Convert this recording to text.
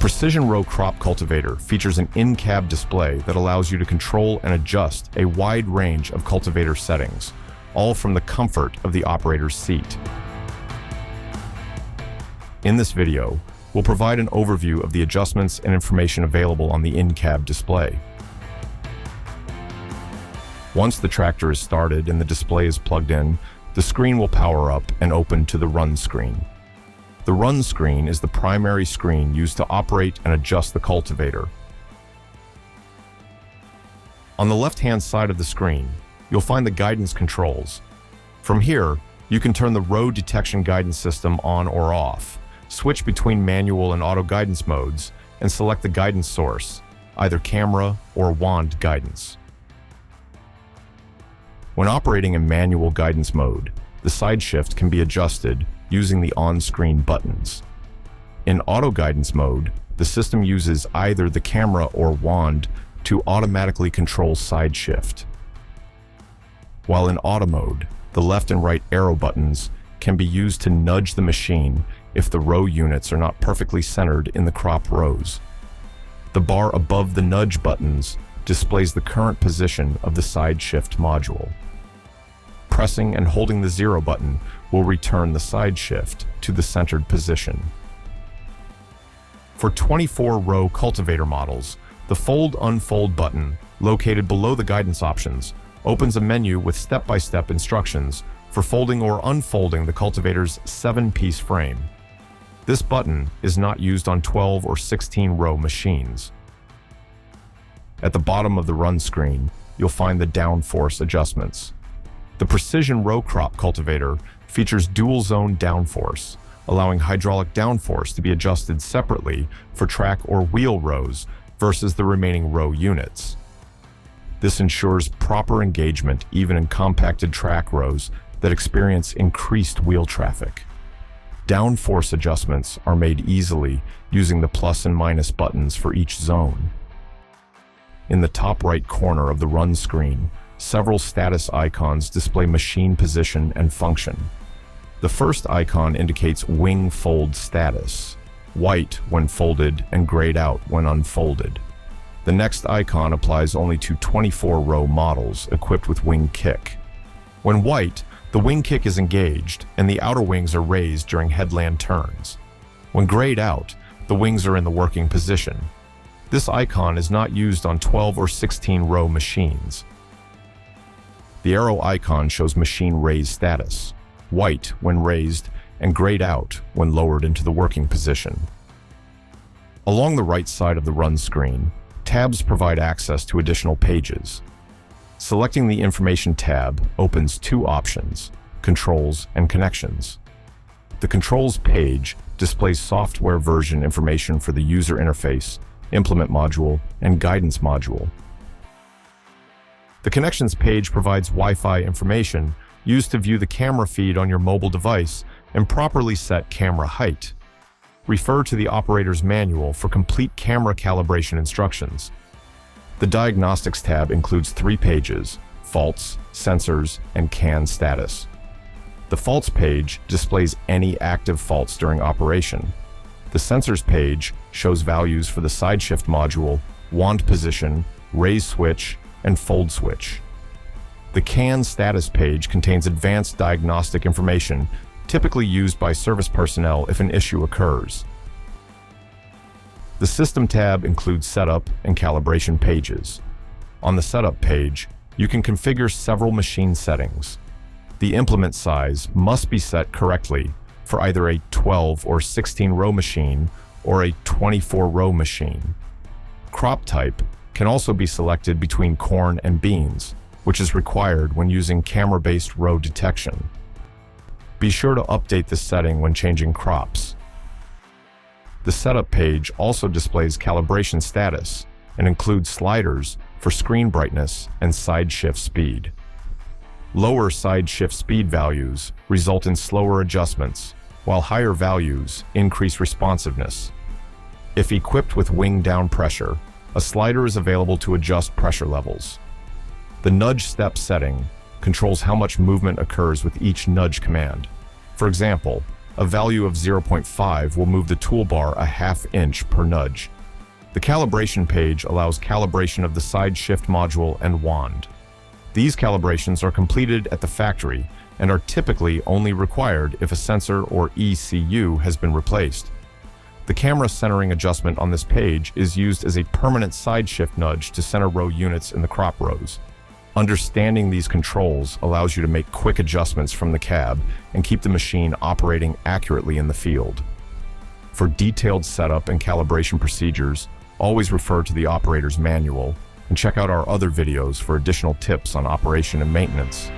Precision Row Crop Cultivator features an in-cab display that allows you to control and adjust a wide range of cultivator settings, all from the comfort of the operator's seat. In this video, we'll provide an overview of the adjustments and information available on the in-cab display. Once the tractor is started and the display is plugged in, the screen will power up and open to the Run screen. The Run screen is the primary screen used to operate and adjust the cultivator. On the left-hand side of the screen, you'll find the guidance controls. From here, you can turn the row detection guidance system on or off, switch between manual and auto guidance modes, and select the guidance source, either camera or wand guidance. When operating in manual guidance mode, the side shift can be adjusted using the on-screen buttons. In auto guidance mode, the system uses either the camera or wand to automatically control side shift. While in auto mode, the left and right arrow buttons can be used to nudge the machine if the row units are not perfectly centered in the crop rows. The bar above the nudge buttons displays the current position of the side shift module. Pressing and holding the 0 button will return the side shift to the centered position. For 24-row cultivator models, the Fold-Unfold button, located below the guidance options, opens a menu with step-by-step instructions for folding or unfolding the cultivator's 7-piece frame. This button is not used on 12 or 16-row machines. At the bottom of the Run screen, you'll find the downforce adjustments. The Precision Row Crop Cultivator features dual-zone downforce, allowing hydraulic downforce to be adjusted separately for track or wheel rows versus the remaining row units. This ensures proper engagement even in compacted track rows that experience increased wheel traffic. Downforce adjustments are made easily using the plus and minus buttons for each zone. In the top right corner of the Run screen, several status icons display machine position and function. The first icon indicates wing fold status, white when folded and grayed out when unfolded. The next icon applies only to 24-row models equipped with wing kick. When white, the wing kick is engaged and the outer wings are raised during headland turns. When grayed out, the wings are in the working position. This icon is not used on 12 or 16-row machines. The arrow icon shows machine raise status, white when raised and grayed out when lowered into the working position. Along the right side of the Run screen, tabs provide access to additional pages. Selecting the Information tab opens 2 options, Controls and Connections. The Controls page displays software version information for the user interface, implement module, and guidance module. The Connections page provides Wi-Fi information used to view the camera feed on your mobile device and properly set camera height. Refer to the operator's manual for complete camera calibration instructions. The Diagnostics tab includes 3 pages, Faults, Sensors, and CAN status. The Faults page displays any active faults during operation. The Sensors page shows values for the side shift module, wand position, raise switch, and fold switch. The CAN status page contains advanced diagnostic information typically used by service personnel if an issue occurs. The System tab includes Setup and Calibration pages. On the Setup page, you can configure several machine settings. The implement size must be set correctly for either a 12 or 16-row machine or a 24-row machine. Crop type can also be selected between corn and beans, which is required when using camera-based row detection. Be sure to update this setting when changing crops. The Setup page also displays calibration status and includes sliders for screen brightness and side shift speed. Lower side shift speed values result in slower adjustments, while higher values increase responsiveness. If equipped with wing down pressure, a slider is available to adjust pressure levels. The nudge step setting controls how much movement occurs with each nudge command. For example, A value of 0.5 will move the toolbar a ½ inch per nudge. The calibration page allows calibration of the side shift module and wand. These calibrations are completed at the factory and are typically only required if a sensor or ECU has been replaced. The camera centering adjustment on this page is used as a permanent side shift nudge to center row units in the crop rows. Understanding these controls allows you to make quick adjustments from the cab and keep the machine operating accurately in the field. For detailed setup and calibration procedures, always refer to the operator's manual and check out our other videos for additional tips on operation and maintenance.